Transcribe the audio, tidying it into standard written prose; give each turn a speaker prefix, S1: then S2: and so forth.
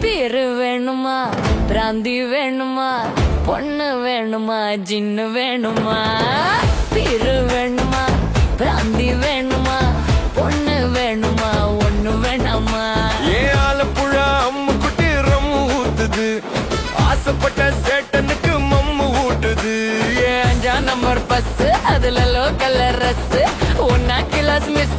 S1: பேரு வேணுமா, பிராந்தி வேணுமா, பொண்ணு வேணுமா, ஜின்னு வேணுமா? பேரு வேணுமா, பிராந்தி வேணுமா, பொண்ணு வேணுமா, ஒண்ணு வேணாமா?
S2: ஏன் ஆலப்புழா அம்மு குட்டி ரம்மு ஊத்துது, ஆசைப்பட்ட சேட்டனுக்கு மம்மு ஊட்டுது.
S1: ஏன் 5ஆம் நம்பர் பஸ், அதுல லோக்கல் ரஸ், 1 கிளாஸ் மிஸ்